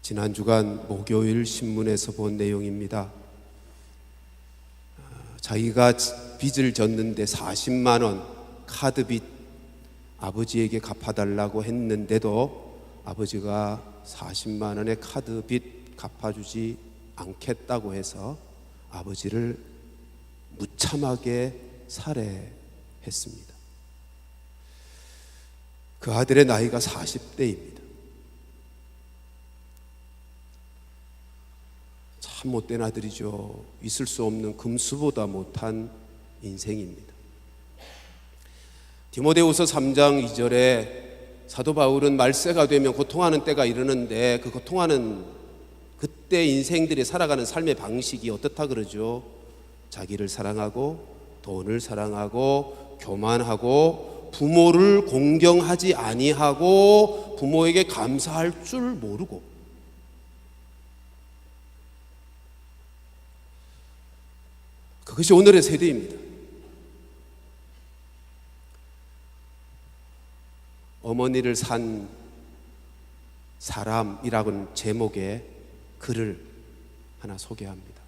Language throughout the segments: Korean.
지난 주간 목요일 신문에서 본 내용입니다. 자기가 빚을 졌는데 40만 원 카드빚 아버지에게 갚아달라고 했는데도 아버지가 40만 원의 카드빚 갚아주지 않겠다고 해서 아버지를 무참하게 살해했습니다. 그 아들의 나이가 40대입니다. 참 못된 아들이죠. 있을 수 없는 금수보다 못한 인생입니다. 디모데후서 3장 2절에 사도 바울은 말세가 되면 고통하는 때가 이르는데 그 고통하는 그때 인생들이 살아가는 삶의 방식이 어떻다 그러죠? 자기를 사랑하고 돈을 사랑하고 교만하고 부모를 공경하지 아니하고 부모에게 감사할 줄 모르고, 그것이 오늘의 세대입니다. 어머니를 산 사람이라는 제목의 글을 하나 소개합니다.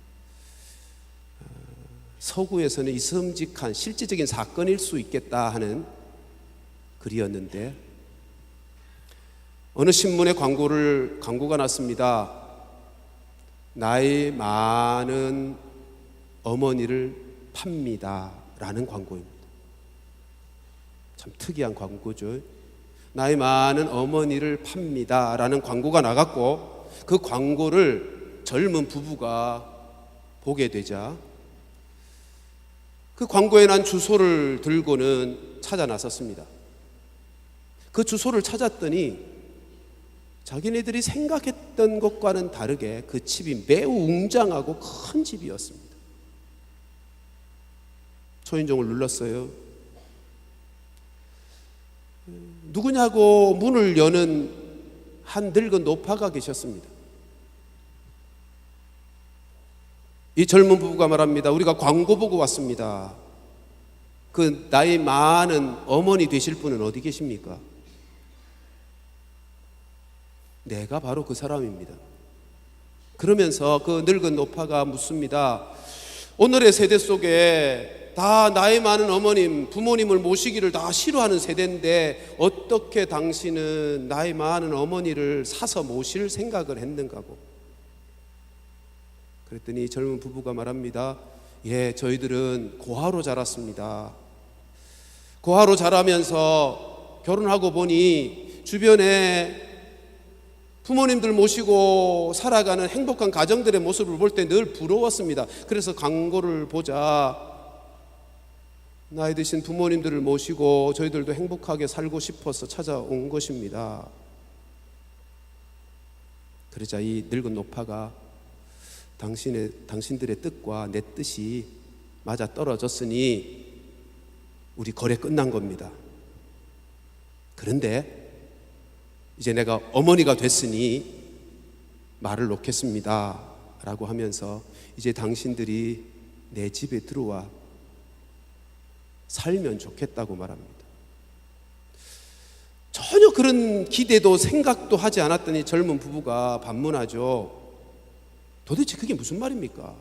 서구에서는 이섬직한 실제적인 사건일 수 있겠다 하는 글이었는데, 어느 신문에 광고가 났습니다. 나이 많은 어머니를 팝니다 라는 광고입니다. 참 특이한 광고죠. 나이 많은 어머니를 팝니다 라는 광고가 나갔고, 그 광고를 젊은 부부가 보게 되자 그 광고에 난 주소를 들고는 찾아 나섰습니다. 그 주소를 찾았더니 자기네들이 생각했던 것과는 다르게 그 집이 매우 웅장하고 큰 집이었습니다. 초인종을 눌렀어요. 누구냐고 문을 여는 한 늙은 노파가 계셨습니다. 이 젊은 부부가 말합니다. 우리가 광고 보고 왔습니다. 그 나이 많은 어머니 되실 분은 어디 계십니까? 내가 바로 그 사람입니다. 그러면서 그 늙은 노파가 묻습니다. 오늘의 세대 속에 다 나이 많은 어머님, 부모님을 모시기를 다 싫어하는 세대인데 어떻게 당신은 나이 많은 어머니를 사서 모실 생각을 했는가고. 그랬더니 젊은 부부가 말합니다. 예, 저희들은 고아로 자랐습니다. 고아로 자라면서 결혼하고 보니 주변에 부모님들 모시고 살아가는 행복한 가정들의 모습을 볼 때 늘 부러웠습니다. 그래서 광고를 보자 나이 드신 부모님들을 모시고 저희들도 행복하게 살고 싶어서 찾아온 것입니다. 그러자 이 늙은 노파가 당신들의 뜻과 내 뜻이 맞아 떨어졌으니 우리 거래 끝난 겁니다. 그런데 이제 내가 어머니가 됐으니 말을 놓겠습니다 라고 하면서 이제 당신들이 내 집에 들어와 살면 좋겠다고 말합니다. 전혀 그런 기대도 생각도 하지 않았던 이 젊은 부부가 반문하죠. 도대체 그게 무슨 말입니까?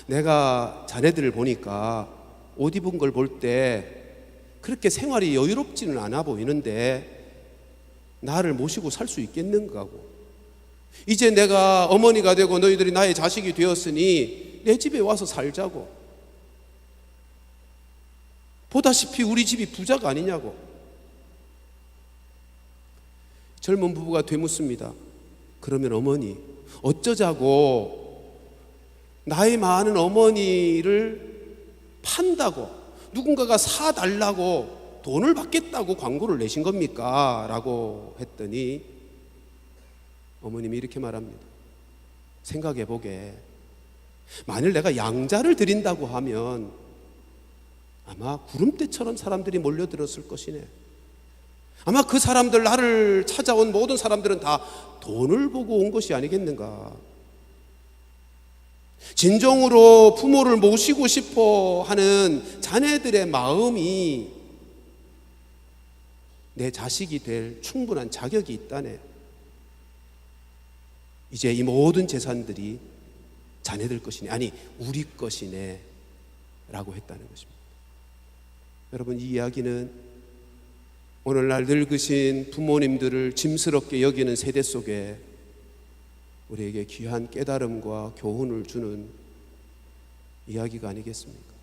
내가 자네들을 보니까 옷 입은 걸 볼 때 그렇게 생활이 여유롭지는 않아 보이는데 나를 모시고 살 수 있겠는가고. 이제 내가 어머니가 되고 너희들이 나의 자식이 되었으니 내 집에 와서 살자고. 보다시피 우리 집이 부자가 아니냐고. 젊은 부부가 되묻습니다. 그러면 어머니, 어쩌자고 나이 많은 어머니를 판다고, 누군가가 사달라고 돈을 받겠다고 광고를 내신 겁니까? 라고 했더니 어머님이 이렇게 말합니다. 생각해보게. 만일 내가 양자를 드린다고 하면 아마 구름대처럼 사람들이 몰려들었을 것이네. 아마 그 사람들, 나를 찾아온 모든 사람들은 다 돈을 보고 온 것이 아니겠는가. 진정으로 부모를 모시고 싶어 하는 자네들의 마음이 내 자식이 될 충분한 자격이 있다네. 이제 이 모든 재산들이 자네들 것이네, 아니 우리 것이네 라고 했다는 것입니다. 여러분, 이 이야기는 오늘날 늙으신 부모님들을 짐스럽게 여기는 세대 속에 우리에게 귀한 깨달음과 교훈을 주는 이야기가 아니겠습니까?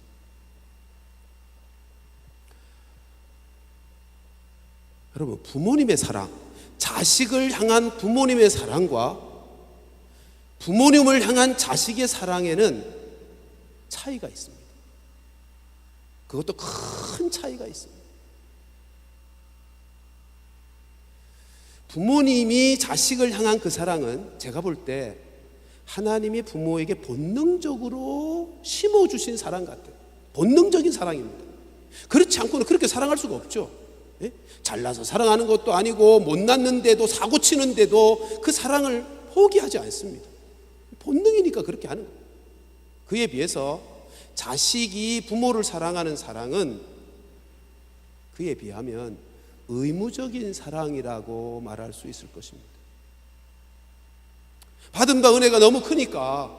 여러분, 부모님의 사랑, 자식을 향한 부모님의 사랑과 부모님을 향한 자식의 사랑에는 차이가 있습니다. 그것도 큰 차이가 있습니다. 부모님이 자식을 향한 그 사랑은 제가 볼 때 하나님이 부모에게 본능적으로 심어주신 사랑 같아요. 본능적인 사랑입니다. 그렇지 않고는 그렇게 사랑할 수가 없죠. 예? 잘나서 사랑하는 것도 아니고 못났는데도 사고 치는데도 그 사랑을 포기하지 않습니다. 본능이니까 그렇게 하는 거예요. 그에 비해서 자식이 부모를 사랑하는 사랑은 그에 비하면 의무적인 사랑이라고 말할 수 있을 것입니다. 받은 바 은혜가 너무 크니까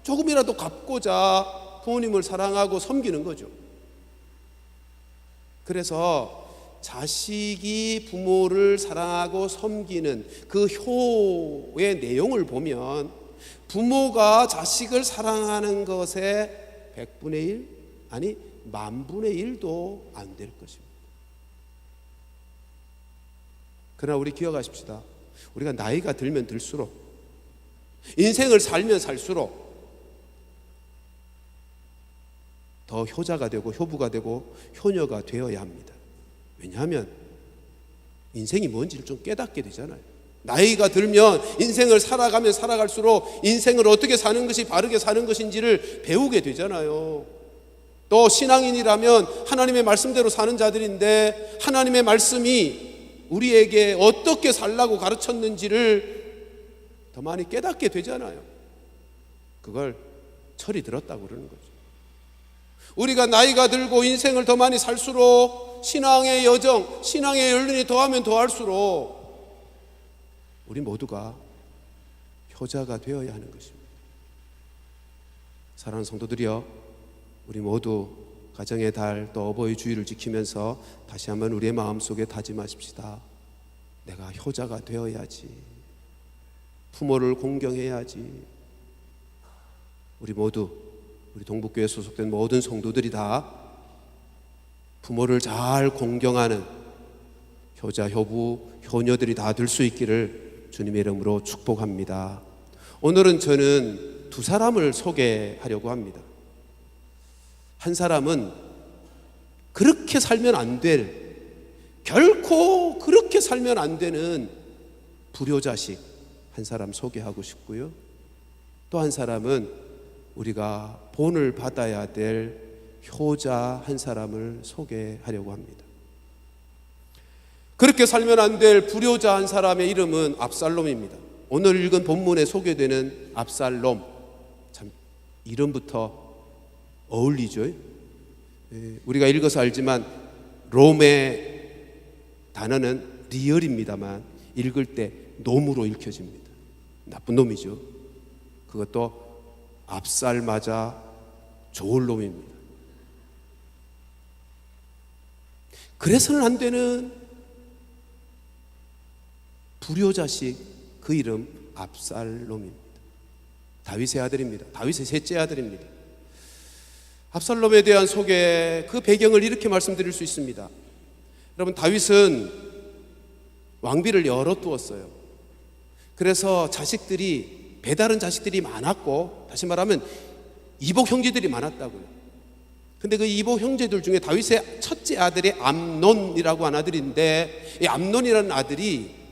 조금이라도 갚고자 부모님을 사랑하고 섬기는 거죠. 그래서 자식이 부모를 사랑하고 섬기는 그 효의 내용을 보면 부모가 자식을 사랑하는 것의 100분의 1, 아니 10,000분의 1도 안 될 것입니다. 그러나 우리 기억하십시다. 우리가 나이가 들면 들수록, 인생을 살면 살수록 더 효자가 되고 효부가 되고 효녀가 되어야 합니다. 왜냐하면 인생이 뭔지를 좀 깨닫게 되잖아요. 나이가 들면 인생을 살아가면 살아갈수록 인생을 어떻게 사는 것이 바르게 사는 것인지를 배우게 되잖아요. 또 신앙인이라면 하나님의 말씀대로 사는 자들인데 하나님의 말씀이 우리에게 어떻게 살라고 가르쳤는지를 더 많이 깨닫게 되잖아요. 그걸 철이 들었다고 그러는 거죠. 우리가 나이가 들고 인생을 더 많이 살수록 신앙의 여정, 신앙의 연륜이 더하면 더할수록 우리 모두가 효자가 되어야 하는 것입니다. 사랑하는 성도들이여, 우리 모두 가정의 달 또 어버이 주일을 지키면서 다시 한번 우리의 마음속에 다짐하십시다. 내가 효자가 되어야지. 부모를 공경해야지. 우리 모두, 우리 동북교회에 소속된 모든 성도들이 다 부모를 잘 공경하는 효자, 효부, 효녀들이 다 될 수 있기를 주님의 이름으로 축복합니다. 오늘은 저는 두 사람을 소개하려고 합니다. 한 사람은 그렇게 살면 안 될, 결코 그렇게 살면 안 되는 불효자식 한 사람 소개하고 싶고요. 또 한 사람은 우리가 본을 받아야 될 효자 한 사람을 소개하려고 합니다. 그렇게 살면 안 될 불효자 한 사람의 이름은 압살롬입니다. 오늘 읽은 본문에 소개되는 압살롬, 참 이름부터 어울리죠. 우리가 읽어서 알지만 롬의 단어는 리얼입니다만 읽을 때 놈으로 읽혀집니다. 나쁜 놈이죠. 그것도 압살 맞아 좋을 놈입니다. 그래서는 안 되는 불효자식, 그 이름 압살롬입니다. 다윗의 아들입니다. 다윗의 셋째 아들입니다. 압살롬에 대한 소개, 그 배경을 이렇게 말씀드릴 수 있습니다. 여러분, 다윗은 왕비를 여러 두었어요. 그래서 자식들이, 배다른 자식들이 많았고, 다시 말하면 이복 형제들이 많았다고요. 근데 그 이복 형제들 중에 다윗의 첫째 아들이 암논이라고 한 아들인데, 이 암논이라는 아들이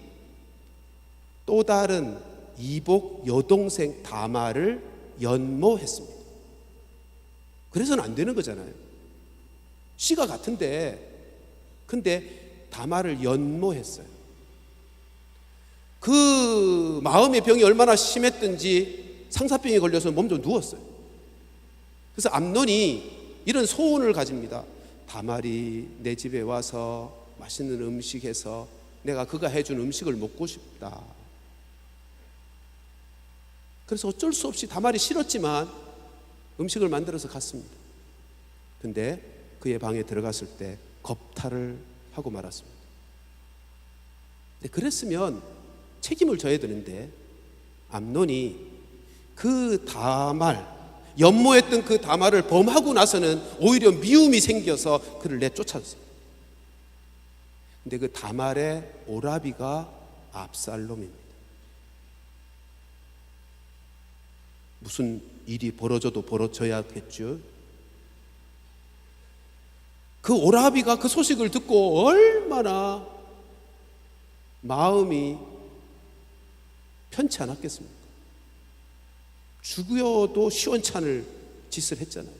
또 다른 이복 여동생 다말을 연모했습니다. 그래서는 안 되는 거잖아요. 씨가 같은데, 근데 다말을 연모했어요. 그 마음의 병이 얼마나 심했든지 상사병에 걸려서 몸 좀 누웠어요. 그래서 암논이 이런 소원을 가집니다. 다말이 내 집에 와서 맛있는 음식 해서 내가 그가 해준 음식을 먹고 싶다. 그래서 어쩔 수 없이 다말이 싫었지만 음식을 만들어서 갔습니다. 근데 그의 방에 들어갔을 때 겁탈을 하고 말았습니다. 그랬으면 책임을 져야 되는데 암논이 그 다말, 연모했던 그 다말을 범하고 나서는 오히려 미움이 생겨서 그를 내쫓았어요. 근데 그 다말의 오라비가 압살롬입니다. 무슨 일이 벌어져도 벌어져야겠죠. 그 오라비가 그 소식을 듣고 얼마나 마음이 편치 않았겠습니까? 죽여도 시원찮을 짓을 했잖아요.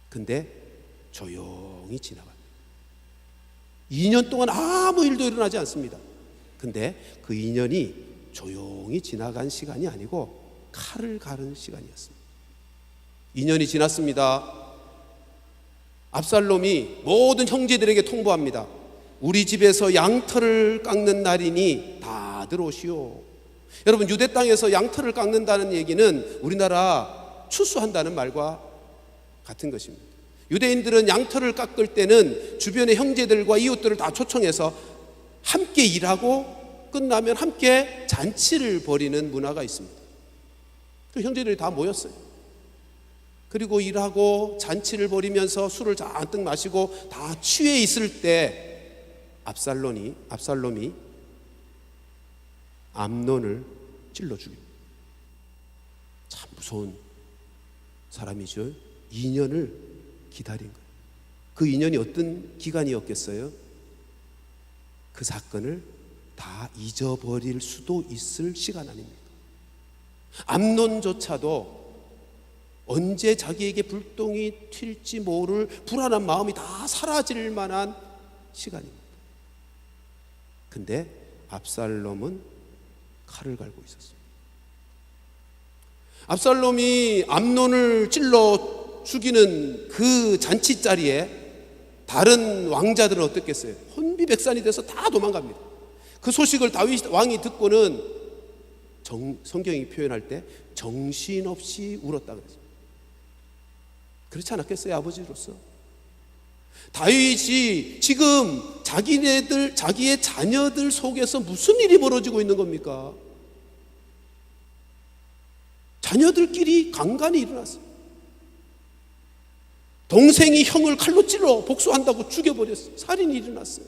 근데 조용히 지나갑니다. 2년 동안 아무 일도 일어나지 않습니다. 근데 그 2년이 조용히 지나간 시간이 아니고 칼을 가른 시간이었습니다. 2년이 지났습니다. 압살롬이 모든 형제들에게 통보합니다. 우리 집에서 양털을 깎는 날이니 다들 오시오. 여러분, 유대 땅에서 양털을 깎는다는 얘기는 우리나라 추수한다는 말과 같은 것입니다. 유대인들은 양털을 깎을 때는 주변의 형제들과 이웃들을 다 초청해서 함께 일하고 끝나면 함께 잔치를 벌이는 문화가 있습니다. 그 형제들이 다 모였어요. 그리고 일하고 잔치를 벌이면서 술을 잔뜩 마시고 다 취해 있을 때 압살롬이 암논을 찔러 죽입니다. 참 무서운 사람이죠. 2년을 기다린 거예요. 그 2년이 어떤 기간이었겠어요? 그 사건을 다 잊어버릴 수도 있을 시간 아닙니까? 암논조차도 언제 자기에게 불똥이 튈지 모를 불안한 마음이 다 사라질 만한 시간입니다. 근데 압살롬은 칼을 갈고 있었습니다. 압살롬이 암논을 찔러 죽이는 그 잔치 자리에 다른 왕자들은 어떻겠어요? 혼비백산이 돼서 다 도망갑니다. 그 소식을 다윗 왕이 듣고는 성경이 표현할 때 정신없이 울었다 그랬습니다. 그렇지 않았겠어요? 아버지로서 다윗이 지금 자기의 자녀들 속에서 무슨 일이 벌어지고 있는 겁니까? 자녀들끼리 강간이 일어났어요. 동생이 형을 칼로 찔러 복수한다고 죽여버렸어요. 살인이 일어났어요.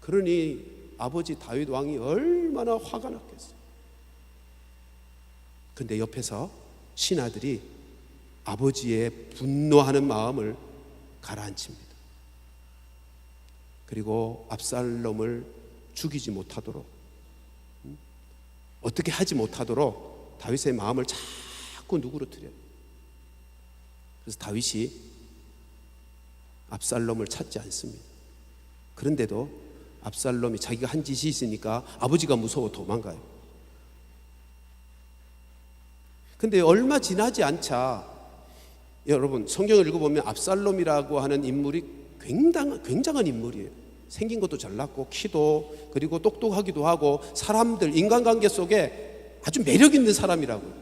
그러니 아버지 다윗 왕이 얼마나 화가 났겠어요. 근데 옆에서 신하들이 아버지의 분노하는 마음을 가라앉힙니다. 그리고 압살롬을 죽이지 못하도록, 어떻게 하지 못하도록 다윗의 마음을 자꾸 누그러뜨려요. 그래서 다윗이 압살롬을 찾지 않습니다. 그런데도 압살롬이 자기가 한 짓이 있으니까 아버지가 무서워 도망가요. 근데 얼마 지나지 않자, 여러분 성경을 읽어보면 압살롬이라고 하는 인물이 굉장한 인물이에요. 생긴 것도 잘났고 키도, 그리고 똑똑하기도 하고 사람들 인간관계 속에 아주 매력 있는 사람이라고요.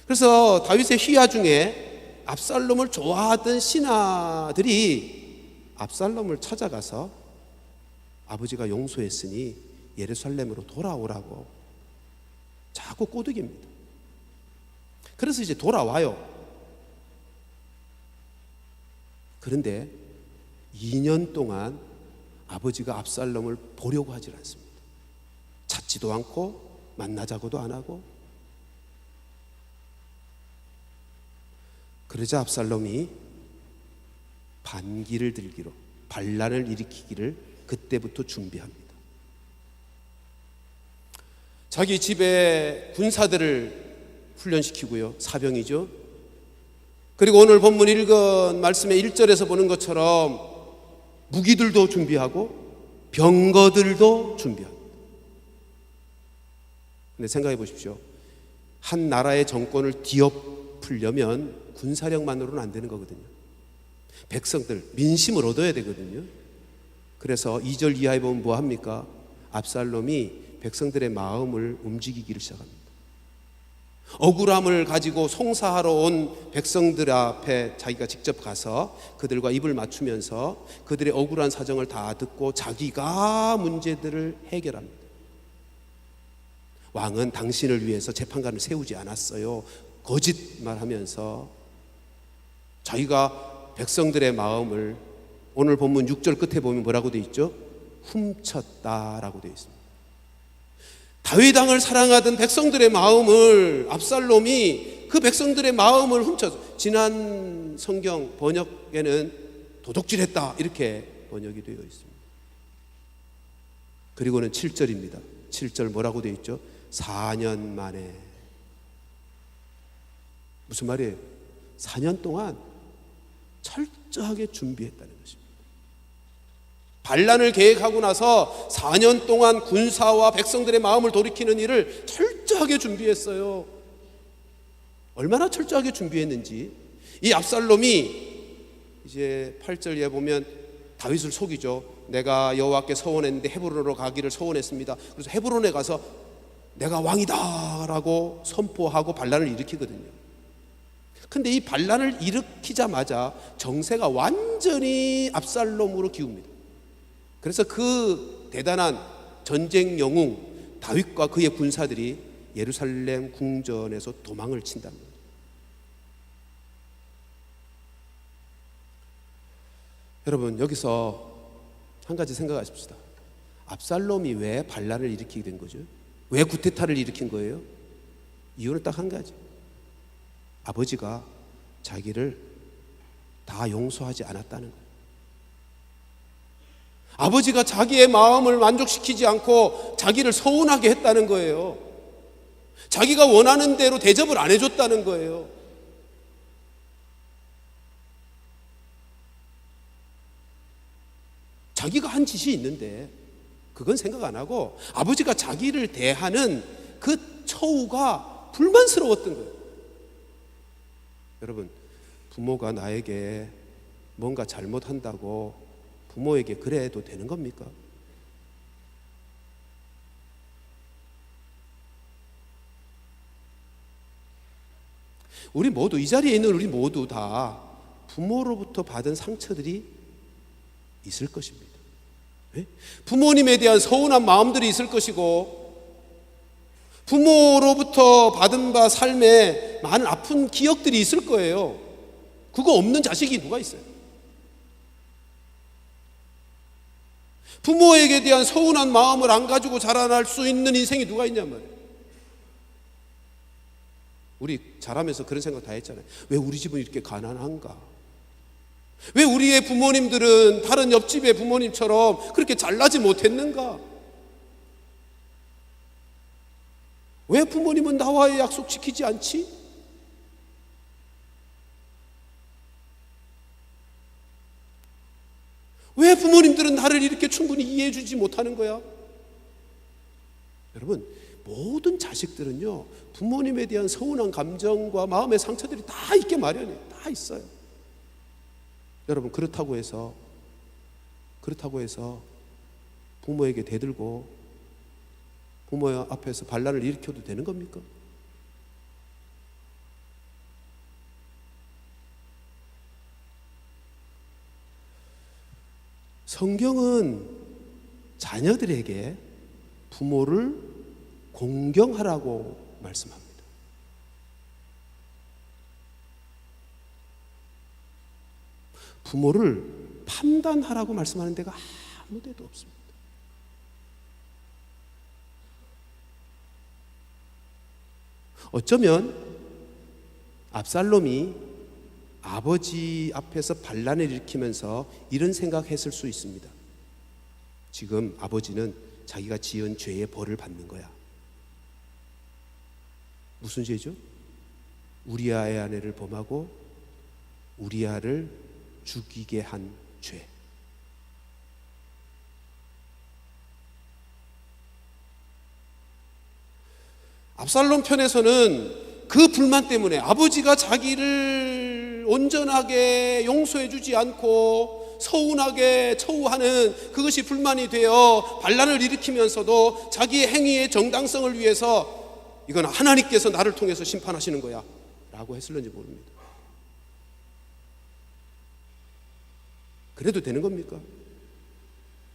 그래서 다윗의 휘하 중에 압살롬을 좋아하던 신하들이 압살롬을 찾아가서 아버지가 용서했으니 예루살렘으로 돌아오라고 자꾸 꼬드깁니다. 그래서 이제 돌아와요. 그런데 2년 동안 아버지가 압살롬을 보려고 하질 않습니다. 찾지도 않고 만나자고도 안 하고. 그러자 압살롬이 반기를 들기로, 반란을 일으키기를 그때부터 준비합니다. 자기 집에 군사들을 훈련시키고요. 사병이죠. 그리고 오늘 본문 읽은 말씀의 1절에서 보는 것처럼 무기들도 준비하고 병거들도 준비합니다. 근데 생각해 보십시오. 한 나라의 정권을 뒤엎으려면 군사력만으로는 안 되는 거거든요. 백성들, 민심을 얻어야 되거든요. 그래서 2절 이하에 보면 뭐 합니까? 압살롬이 백성들의 마음을 움직이기를 시작합니다. 억울함을 가지고 송사하러 온 백성들 앞에 자기가 직접 가서 그들과 입을 맞추면서 그들의 억울한 사정을 다 듣고 자기가 문제들을 해결합니다. 왕은 당신을 위해서 재판관을 세우지 않았어요. 거짓말하면서 자기가 백성들의 마음을, 오늘 본문 6절 끝에 보면 뭐라고 되어 있죠? 훔쳤다라고 되어 있습니다. 다윗 왕을 사랑하던 백성들의 마음을 압살롬이 그 백성들의 마음을 훔쳐서, 지난 성경 번역에는 도둑질했다 이렇게 번역이 되어 있습니다. 그리고는 7절입니다. 7절 뭐라고 되어 있죠? 4년 만에. 무슨 말이에요? 4년 동안 철저하게 준비했다는 것입니다. 반란을 계획하고 나서 4년 동안 군사와 백성들의 마음을 돌이키는 일을 철저하게 준비했어요. 얼마나 철저하게 준비했는지, 이 압살롬이 이제 8절에 보면 다윗을 속이죠. 내가 여호와께 서원했는데 헤브론으로 가기를 서원했습니다. 그래서 헤브론에 가서 내가 왕이다 라고 선포하고 반란을 일으키거든요. 근데 이 반란을 일으키자마자 정세가 완전히 압살롬으로 기웁니다. 그래서 그 대단한 전쟁 영웅 다윗과 그의 군사들이 예루살렘 궁전에서 도망을 친답니다. 여러분, 여기서 한 가지 생각하십시다. 압살롬이 왜 반란을 일으키게 된 거죠? 왜 구테타를 일으킨 거예요? 이유는 딱 한 가지. 아버지가 자기를 다 용서하지 않았다는 거예요. 아버지가 자기의 마음을 만족시키지 않고 자기를 서운하게 했다는 거예요. 자기가 원하는 대로 대접을 안 해줬다는 거예요. 자기가 한 짓이 있는데 그건 생각 안 하고 아버지가 자기를 대하는 그 처우가 불만스러웠던 거예요. 여러분, 부모가 나에게 뭔가 잘못한다고 부모에게 그래도 되는 겁니까? 우리 모두, 이 자리에 있는 우리 모두 다 부모로부터 받은 상처들이 있을 것입니다. 부모님에 대한 서운한 마음들이 있을 것이고, 부모로부터 받은 바 삶에 많은 아픈 기억들이 있을 거예요. 그거 없는 자식이 누가 있어요? 부모에게 대한 서운한 마음을 안 가지고 자라날 수 있는 인생이 누가 있냔 말이에요. 우리 자라면서 그런 생각 다 했잖아요. 왜 우리 집은 이렇게 가난한가? 왜 우리의 부모님들은 다른 옆집의 부모님처럼 그렇게 잘나지 못했는가? 왜 부모님은 나와의 약속 지키지 않지? 왜 부모님들은 나를 이렇게 충분히 이해해 주지 못하는 거야? 여러분, 모든 자식들은요, 부모님에 대한 서운한 감정과 마음의 상처들이 다 있게 마련이에요. 다 있어요. 여러분, 그렇다고 해서 부모에게 대들고 부모 앞에서 반란을 일으켜도 되는 겁니까? 성경은 자녀들에게 부모를 공경하라고 말씀합니다. 부모를 판단하라고 말씀하는 데가 아무 데도 없습니다. 어쩌면 압살롬이 아버지 앞에서 반란을 일으키면서 이런 생각했을 수 있습니다. 지금 아버지는 자기가 지은 죄의 벌을 받는 거야. 무슨 죄죠? 우리아의 아내를 범하고 우리아를 죽이게 한 죄. 압살롬 편에서는 그 불만 때문에 아버지가 자기를 온전하게 용서해 주지 않고 서운하게 처우하는 그것이 불만이 되어 반란을 일으키면서도 자기의 행위의 정당성을 위해서 이건 하나님께서 나를 통해서 심판하시는 거야 라고 했을는지 모릅니다. 그래도 되는 겁니까?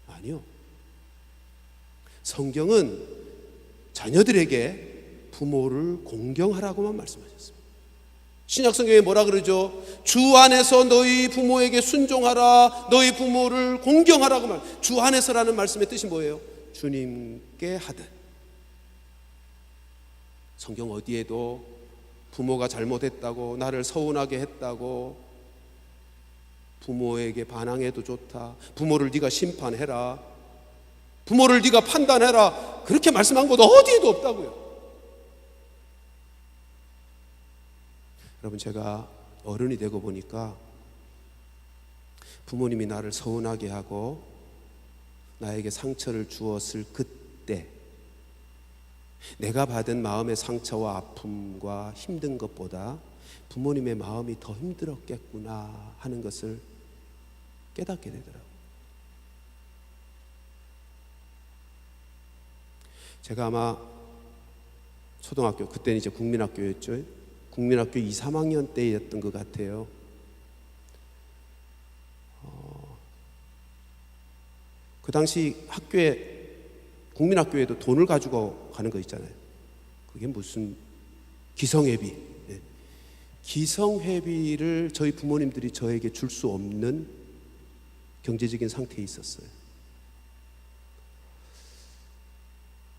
아니요. 성경은 자녀들에게 부모를 공경하라고만 말씀하셨습니다. 신약성경에 뭐라 그러죠? 주 안에서 너희 부모에게 순종하라, 너희 부모를 공경하라고 말. 주 안에서라는 말씀의 뜻이 뭐예요? 주님께 하듯. 성경 어디에도 부모가 잘못했다고, 나를 서운하게 했다고, 부모에게 반항해도 좋다, 부모를 네가 심판해라, 부모를 네가 판단해라, 그렇게 말씀한 것도 어디에도 없다고요. 여러분, 제가 어른이 되고 보니까 부모님이 나를 서운하게 하고 나에게 상처를 주었을 그때 내가 받은 마음의 상처와 아픔과 힘든 것보다 부모님의 마음이 더 힘들었겠구나 하는 것을 깨닫게 되더라고요. 제가 아마 초등학교, 그때는 이제 국민학교였죠. 국민학교 2, 3학년 때였던 것 같아요. 그 당시 학교에, 국민학교에도 돈을 가지고 가는 거 있잖아요. 그게 무슨 기성회비. 네. 기성회비를 저희 부모님들이 저에게 줄 수 없는 경제적인 상태에 있었어요.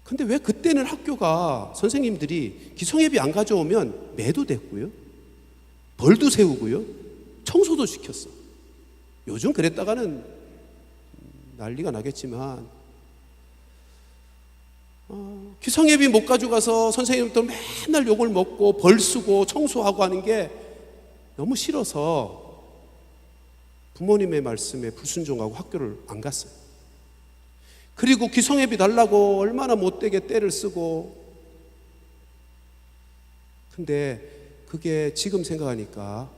근데 왜 그때는 학교가 선생님들이 기성예비 안 가져오면 매도 됐고요, 벌도 세우고요, 청소도 시켰어. 요즘 그랬다가는 난리가 나겠지만 기성예비 못 가져가서 선생님들 맨날 욕을 먹고 벌 쓰고 청소하고 하는 게 너무 싫어서 부모님의 말씀에 불순종하고 학교를 안 갔어요. 그리고 기성예비 달라고 얼마나 못되게 떼를 쓰고. 근데 그게 지금 생각하니까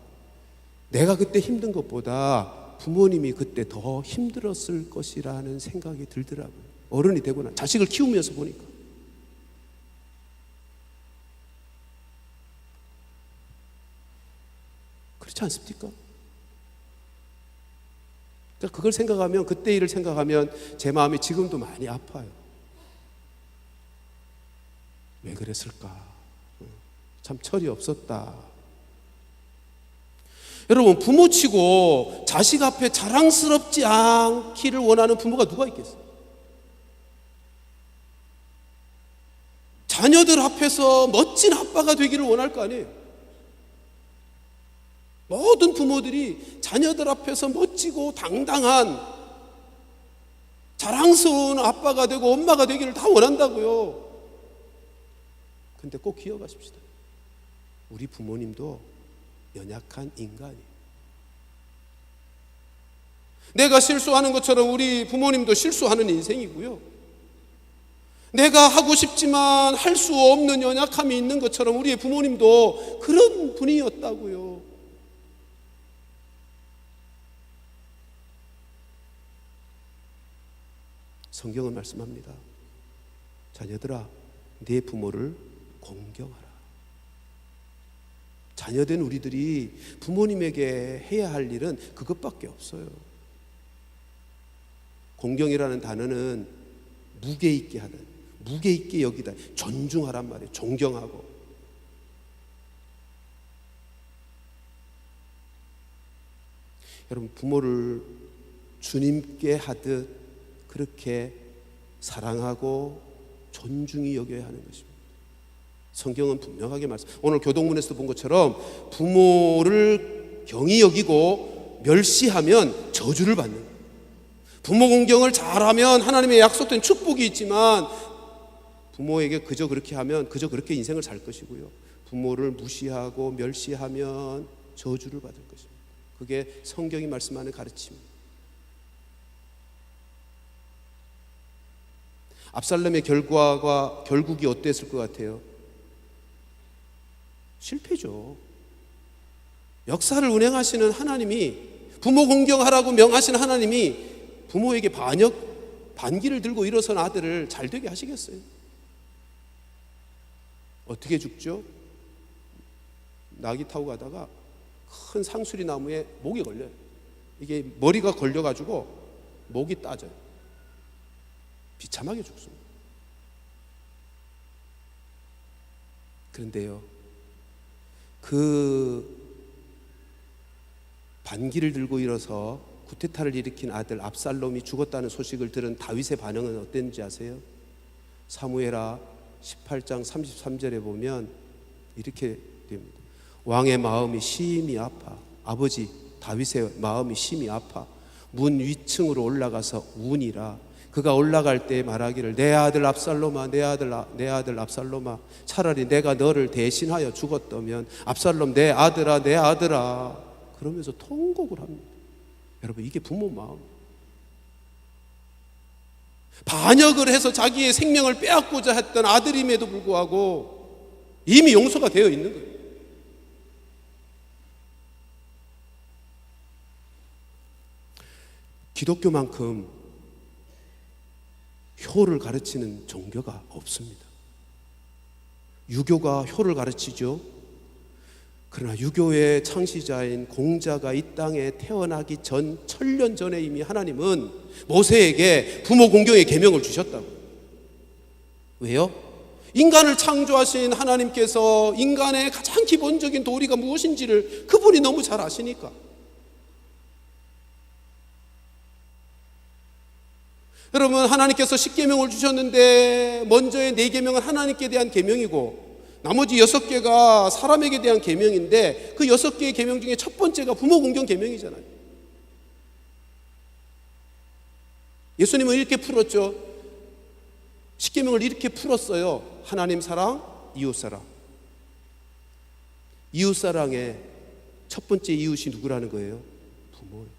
내가 그때 힘든 것보다 부모님이 그때 더 힘들었을 것이라는 생각이 들더라고요. 어른이 되거나 자식을 키우면서 보니까. 그렇지 않습니까? 그걸 생각하면, 그때 일을 생각하면 제 마음이 지금도 많이 아파요. 왜 그랬을까? 참 철이 없었다. 여러분, 부모치고 자식 앞에 자랑스럽지 않기를 원하는 부모가 누가 있겠어요? 자녀들 앞에서 멋진 아빠가 되기를 원할 거 아니에요? 모든 부모들이 자녀들 앞에서 멋지고 당당한 자랑스러운 아빠가 되고 엄마가 되기를 다 원한다고요. 근데 꼭 기억하십시다. 우리 부모님도 연약한 인간이에요. 내가 실수하는 것처럼 우리 부모님도 실수하는 인생이고요, 내가 하고 싶지만 할 수 없는 연약함이 있는 것처럼 우리의 부모님도 그런 분이었다고요. 성경은 말씀합니다. 자녀들아, 네 부모를 공경하라. 자녀된 우리들이 부모님에게 해야 할 일은 그것밖에 없어요. 공경이라는 단어는 무게 있게 하다, 무게 있게 여기다, 존중하란 말이에요. 존경하고. 여러분, 부모를 주님께 하듯 그렇게 사랑하고 존중히 여겨야 하는 것입니다. 성경은 분명하게 오늘 교동문에서 본 것처럼 부모를 경히 여기고 멸시하면 저주를 받는 거예요. 부모 공경을 잘하면 하나님의 약속된 축복이 있지만 부모에게 그저 그렇게 하면 그저 그렇게 인생을 살 것이고요, 부모를 무시하고 멸시하면 저주를 받을 것입니다. 그게 성경이 말씀하는 가르침입니다. 압살롬의 결국이 어땠을 것 같아요? 실패죠. 역사를 운행하시는 하나님이 부모 공경하라고 명하신 하나님이 부모에게 반기를 들고 일어선 아들을 잘 되게 하시겠어요? 어떻게 죽죠? 낙이 타고 가다가 큰 상수리 나무에 목이 걸려요. 이게 머리가 걸려가지고 목이 따져요. 비참하게 죽습니다. 그런데요, 그 반기를 들고 일어서 쿠데타를 일으킨 아들 압살롬이 죽었다는 소식을 들은 다윗의 반응은 어땠는지 아세요? 사무엘하 18장 33절에 보면 이렇게 됩니다. 왕의 마음이 심히 아파, 아버지 다윗의 마음이 심히 아파 문 위층으로 올라가서 우니라. 그가 올라갈 때 말하기를 내 아들 압살롬아, 내 아들 압살롬아, 차라리 내가 너를 대신하여 죽었다면 압살롬 내 아들아, 내 아들아, 그러면서 통곡을 합니다. 여러분, 이게 부모 마음. 반역을 해서 자기의 생명을 빼앗고자 했던 아들임에도 불구하고 이미 용서가 되어 있는 거예요. 기독교만큼 효를 가르치는 종교가 없습니다. 유교가 효를 가르치죠. 그러나 유교의 창시자인 공자가 이 땅에 태어나기 전 1000년 전에 이미 하나님은 모세에게 부모 공경의 계명을 주셨다고. 왜요? 인간을 창조하신 하나님께서 인간의 가장 기본적인 도리가 무엇인지를 그분이 너무 잘 아시니까. 여러분, 하나님께서 10계명을 주셨는데 먼저의 4계명은 하나님께 대한 계명이고 나머지 6개가 사람에게 대한 계명인데 그 6개의 계명 중에 첫 번째가 부모 공경 계명이잖아요. 예수님은 이렇게 풀었죠. 10계명을 이렇게 풀었어요. 하나님 사랑, 이웃 사랑. 이웃 사랑의 첫 번째 이웃이 누구라는 거예요? 부모예요.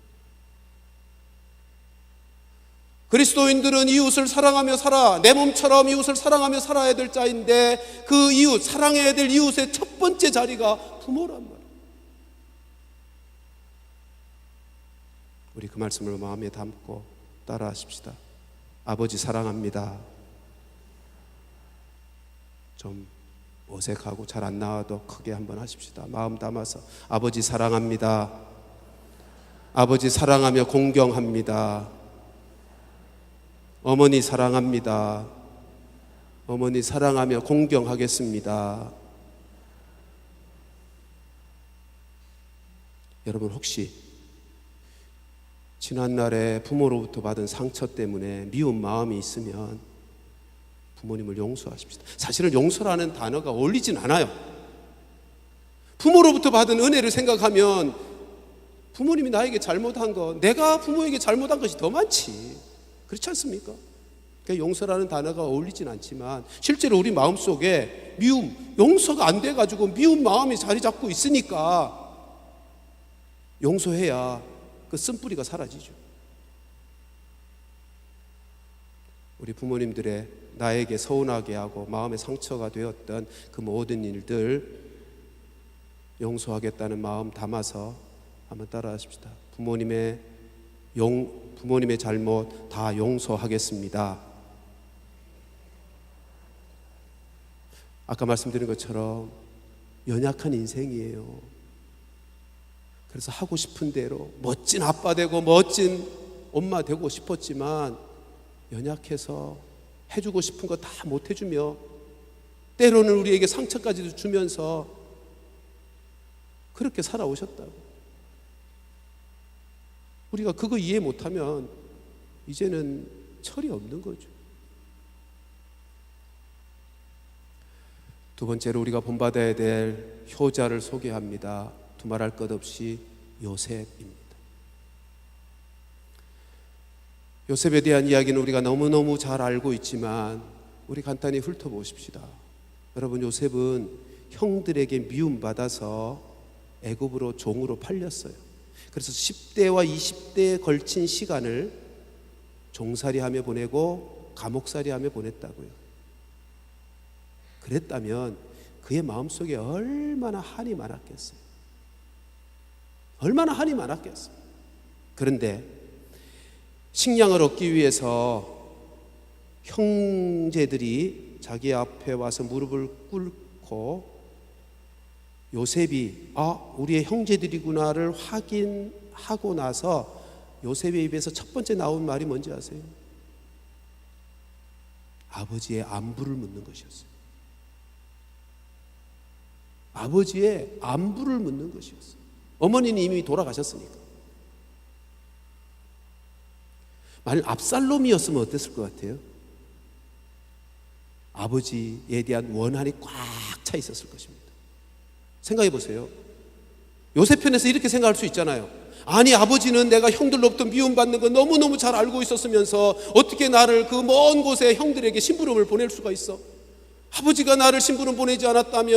그리스도인들은 이웃을 사랑하며 살아, 내 몸처럼 이웃을 사랑하며 살아야 될 자인데 그 이웃, 사랑해야 될 이웃의 첫 번째 자리가 부모란 말이에요. 우리 그 말씀을 마음에 담고 따라하십시다. 아버지 사랑합니다. 좀 어색하고 잘 안 나와도 크게 한번 하십시다. 마음 담아서 아버지 사랑합니다. 아버지 사랑하며 공경합니다. 어머니 사랑합니다. 어머니 사랑하며 공경하겠습니다. 여러분, 혹시 지난날에 부모로부터 받은 상처 때문에 미운 마음이 있으면 부모님을 용서하십시다. 사실은 용서라는 단어가 어울리진 않아요. 부모로부터 받은 은혜를 생각하면 부모님이 나에게 잘못한 것, 내가 부모에게 잘못한 것이 더 많지. 그렇지 않습니까? 그러니까 용서라는 단어가 어울리진 않지만 실제로 우리 마음속에 미움, 용서가 안 돼가지고 미운 마음이 자리 잡고 있으니까 용서해야 그 쓴뿌리가 사라지죠. 우리 부모님들의 나에게 서운하게 하고 마음에 상처가 되었던 그 모든 일들 용서하겠다는 마음 담아서 한번 따라하십시다. 부모님의 잘못 다 용서하겠습니다. 아까 말씀드린 것처럼 연약한 인생이에요. 그래서 하고 싶은 대로 멋진 아빠 되고 멋진 엄마 되고 싶었지만 연약해서 해주고 싶은 거 다 못 해주며 때로는 우리에게 상처까지도 주면서 그렇게 살아오셨다고. 우리가 그거 이해 못하면 이제는 철이 없는 거죠. 두 번째로 우리가 본받아야 될 효자를 소개합니다. 두말할 것 없이 요셉입니다. 요셉에 대한 이야기는 우리가 너무너무 잘 알고 있지만 우리 간단히 훑어보십시다. 여러분, 요셉은 형들에게 미움받아서 애굽으로 종으로 팔렸어요. 그래서 10대와 20대에 걸친 시간을 종살이하며 보내고 감옥살이하며 보냈다고요. 그랬다면 그의 마음속에 얼마나 한이 많았겠어요. 얼마나 한이 많았겠어요. 그런데 식량을 얻기 위해서 형제들이 자기 앞에 와서 무릎을 꿇고 요셉이 우리의 형제들이구나를 확인하고 나서 요셉의 입에서 첫 번째 나온 말이 뭔지 아세요? 아버지의 안부를 묻는 것이었어요. 아버지의 안부를 묻는 것이었어요. 어머니는 이미 돌아가셨으니까. 만약 압살롬이었으면 어땠을 것 같아요? 아버지에 대한 원한이 꽉 차 있었을 것입니다. 생각해 보세요. 요셉 편에서 이렇게 생각할 수 있잖아요. 아니, 아버지는 내가 형들로부터 미움받는 거 너무너무 잘 알고 있었으면서 어떻게 나를 그 먼 곳에 형들에게 심부름을 보낼 수가 있어? 아버지가 나를 심부름 보내지 않았다면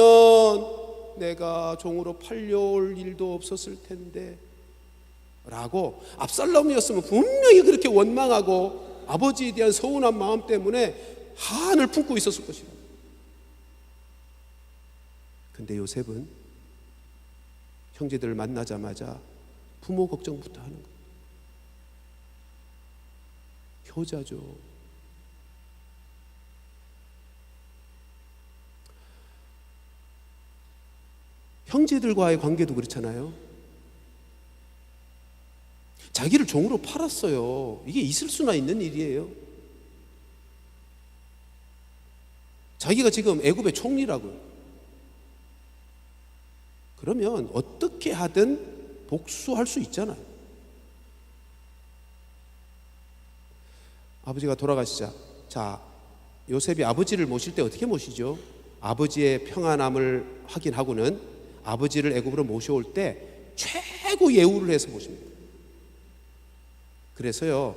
내가 종으로 팔려올 일도 없었을 텐데 라고 압살롬이었으면 분명히 그렇게 원망하고 아버지에 대한 서운한 마음 때문에 한을 품고 있었을 것이다. 근데 요셉은 형제들을 만나자마자 부모 걱정부터 하는 거예요. 효자죠. 형제들과의 관계도 그렇잖아요. 자기를 종으로 팔았어요. 이게 있을 수나 있는 일이에요. 자기가 지금 애굽의 총리라고요. 그러면 어떻게 하든 복수할 수 있잖아요. 아버지가 돌아가시자, 자, 요셉이 아버지를 모실 때 어떻게 모시죠? 아버지의 평안함을 확인하고는 아버지를 애굽으로 모셔올 때 최고 예우를 해서 모십니다. 그래서요,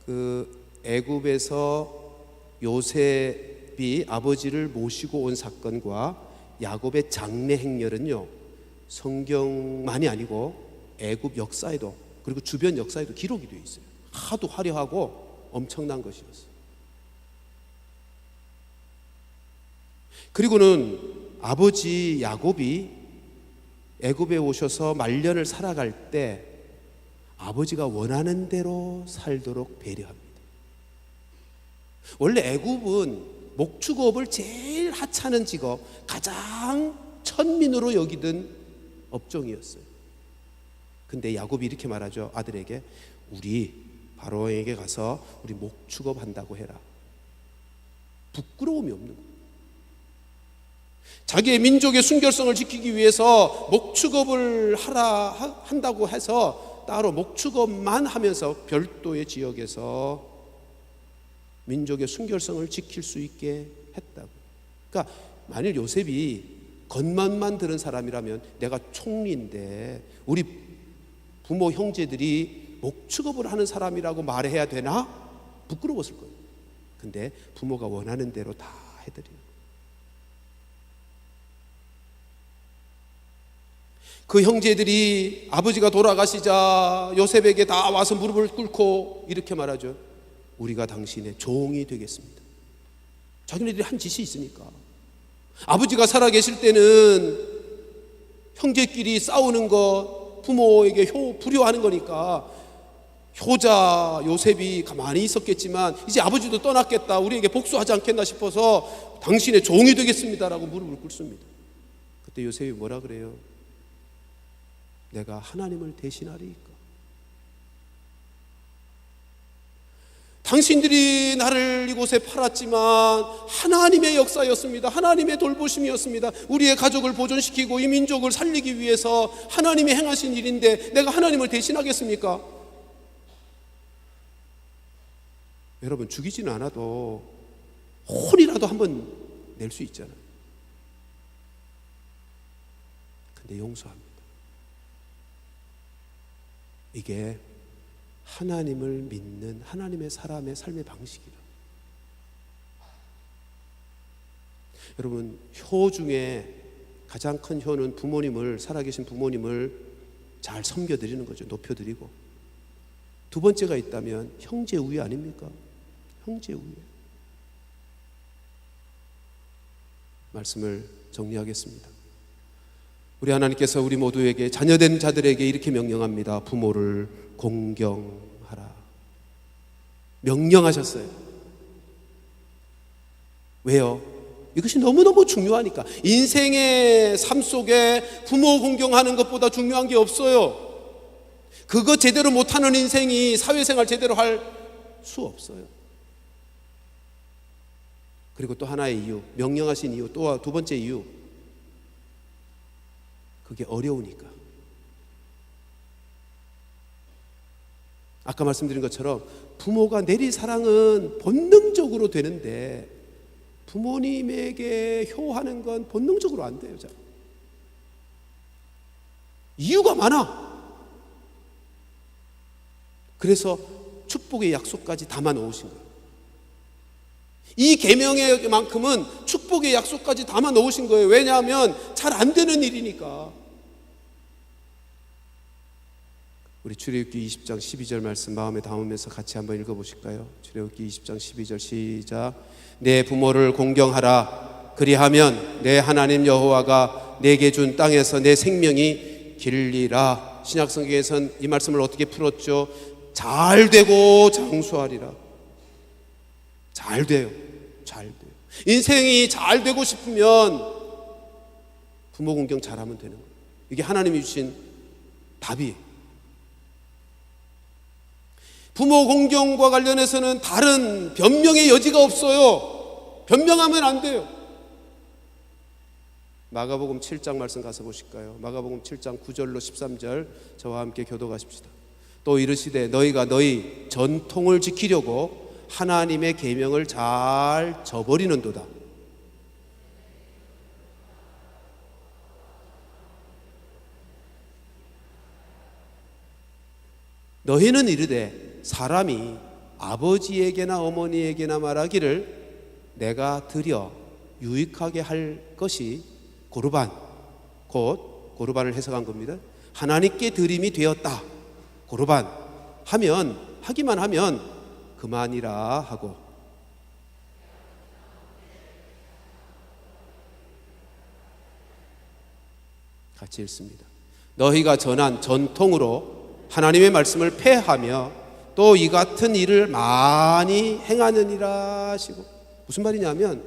그 애굽에서 요셉이 아버지를 모시고 온 사건과 야곱의 장례 행렬은요, 성경만이 아니고 애굽 역사에도 그리고 주변 역사에도 기록이 되어 있어요. 하도 화려하고 엄청난 것이었어요. 그리고는 아버지 야곱이 애굽에 오셔서 말년을 살아갈 때 아버지가 원하는 대로 살도록 배려합니다. 원래 애굽은 목축업을 제일 하찮은 직업, 가장 천민으로 여기던 업종이었어요. 근데 야곱이 이렇게 말하죠. 아들에게, 우리 바로에게 가서 우리 목축업 한다고 해라. 부끄러움이 없는 거예요. 자기의 민족의 순결성을 지키기 위해서 목축업을 한다고 해서 따로 목축업만 하면서 별도의 지역에서 민족의 순결성을 지킬 수 있게 했다고. 그러니까 만일 요셉이 겉만만 들은 사람이라면 내가 총리인데 우리 부모 형제들이 목축업을 하는 사람이라고 말해야 되나? 부끄러웠을 거예요. 근데 부모가 원하는 대로 다 해드려요. 그 형제들이 아버지가 돌아가시자 요셉에게 다 와서 무릎을 꿇고 이렇게 말하죠. 우리가 당신의 종이 되겠습니다. 자기네들이 한 짓이 있으니까. 아버지가 살아계실 때는 형제끼리 싸우는 것, 부모에게 불효하는 거니까 효자 요셉이 가만히 있었겠지만 이제 아버지도 떠났겠다, 우리에게 복수하지 않겠나 싶어서 당신의 종이 되겠습니다라고 무릎을 꿇습니다. 그때 요셉이 뭐라 그래요? 내가 하나님을 대신하리이까? 당신들이 나를 이곳에 팔았지만 하나님의 역사였습니다. 하나님의 돌보심이었습니다. 우리의 가족을 보존시키고 이 민족을 살리기 위해서 하나님이 행하신 일인데 내가 하나님을 대신하겠습니까? 여러분, 죽이지는 않아도 혼이라도 한번 낼 수 있잖아요. 근데 용서합니다. 이게 하나님을 믿는 하나님의 사람의 삶의 방식이라. 여러분, 효 중에 가장 큰 효는 부모님을, 살아계신 부모님을 잘 섬겨드리는 거죠. 높여드리고. 두 번째가 있다면 형제 우애 아닙니까? 형제 우애. 말씀을 정리하겠습니다. 우리 하나님께서 우리 모두에게 자녀된 자들에게 이렇게 명령합니다. 부모를 공경하라. 명령하셨어요. 왜요? 이것이 너무너무 중요하니까. 인생의 삶 속에 부모 공경하는 것보다 중요한 게 없어요. 그거 제대로 못하는 인생이 사회생활 제대로 할 수 없어요. 그리고 또 하나의 이유, 명령하신 이유, 또 두 번째 이유, 그게 어려우니까. 아까 말씀드린 것처럼 부모가 내릴 사랑은 본능적으로 되는데 부모님에게 효하는 건 본능적으로 안 돼요. 이유가 많아. 그래서 축복의 약속까지 담아 놓으신 거예요. 이 계명의 만큼은 축복의 약속까지 담아 놓으신 거예요. 왜냐하면 잘 안 되는 일이니까. 우리 출애굽기 20장 12절 말씀 마음에 담으면서 같이 한번 읽어보실까요? 출애굽기 20장 12절 시작. 내 부모를 공경하라. 그리하면 내 하나님 여호와가 내게 준 땅에서 내 생명이 길리라. 신약성경에서는 이 말씀을 어떻게 풀었죠? 잘 되고 장수하리라. 잘 돼요. 잘 돼요. 인생이 잘 되고 싶으면 부모 공경 잘하면 되는 거예요. 이게 하나님이 주신 답이에요. 부모 공경과 관련해서는 다른 변명의 여지가 없어요. 변명하면 안 돼요. 마가복음 7장 말씀 가서 보실까요? 마가복음 7장 9절로 13절 저와 함께 교독하십시다. 또 이르시되 너희가 너희 전통을 지키려고 하나님의 계명을 잘 저버리는도다. 너희는 이르되 사람이 아버지에게나 어머니에게나 말하기를 내가 드려 유익하게 할 것이 고르반, 곧 고르반을 해석한 겁니다. 하나님께 드림이 되었다. 고르반 하기만 하면 그만이라 하고, 같이 읽습니다. 너희가 전한 전통으로 하나님의 말씀을 폐하며 또 이 같은 일을 많이 행하느니라 하시고. 무슨 말이냐면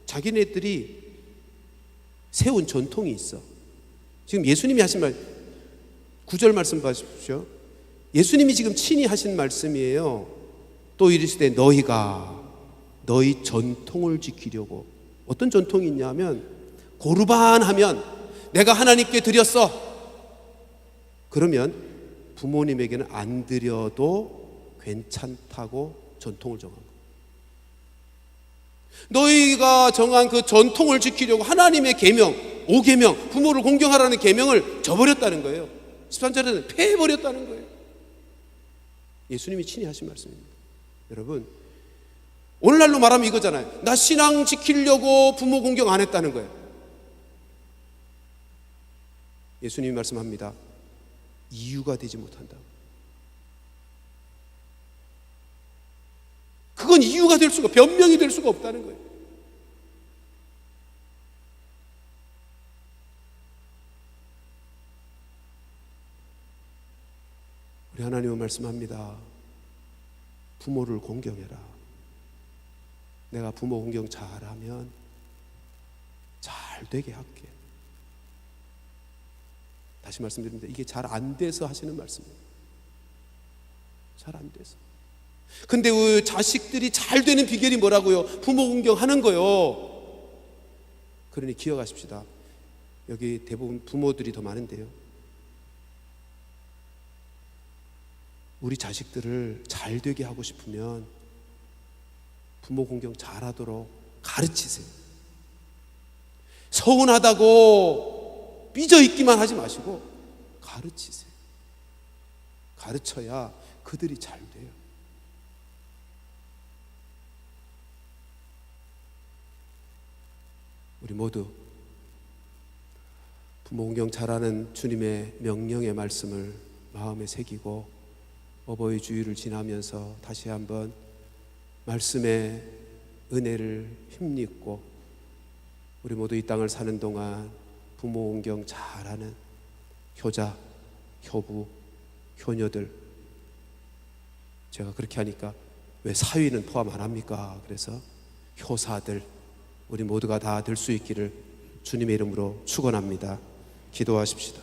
자기네들이 세운 전통이 있어. 지금 예수님이 하신 말 9절 말씀 보십시오. 예수님이 지금 친히 하신 말씀이에요. 또 이르시되 너희가 너희 전통을 지키려고. 어떤 전통이 있냐면 고르반 하면 내가 하나님께 드렸어. 그러면 부모님에게는 안 드려도 괜찮다고 전통을 정한 거예요. 너희가 정한 그 전통을 지키려고 하나님의 계명, 5계명, 부모를 공경하라는 계명을 저버렸다는 거예요. 13절에는 폐해버렸다는 거예요. 예수님이 친히 하신 말씀입니다. 여러분, 오늘날로 말하면 이거잖아요. 나 신앙 지키려고 부모 공경 안 했다는 거예요. 예수님이 말씀합니다. 이유가 되지 못한다. 그건 이유가 될 수가, 변명이 될 수가 없다는 거예요. 우리 하나님은 말씀합니다. 부모를 공경해라. 내가 부모 공경 잘하면 잘 되게 할게. 다시 말씀드립니다. 이게 잘 안 돼서 하시는 말씀이에요. 잘 안 돼서. 근데 왜 자식들이 잘 되는 비결이 뭐라고요? 부모 공경하는 거요. 그러니 기억하십시다. 여기 대부분 부모들이 더 많은데요. 우리 자식들을 잘 되게 하고 싶으면 부모 공경 잘하도록 가르치세요. 서운하다고 삐져 있기만 하지 마시고 가르치세요. 가르쳐야 그들이 잘 돼요. 우리 모두 부모 공경 잘하는 주님의 명령의 말씀을 마음에 새기고 어버이 주일을 지나면서 다시 한번 말씀의 은혜를 힘입고 우리 모두 이 땅을 사는 동안 부모 온경 잘하는 효자, 효부, 효녀들, 제가 그렇게 하니까 왜 사위는 포함 안 합니까? 그래서 효사들, 우리 모두가 다 될 수 있기를 주님의 이름으로 축원합니다. 기도하십시다.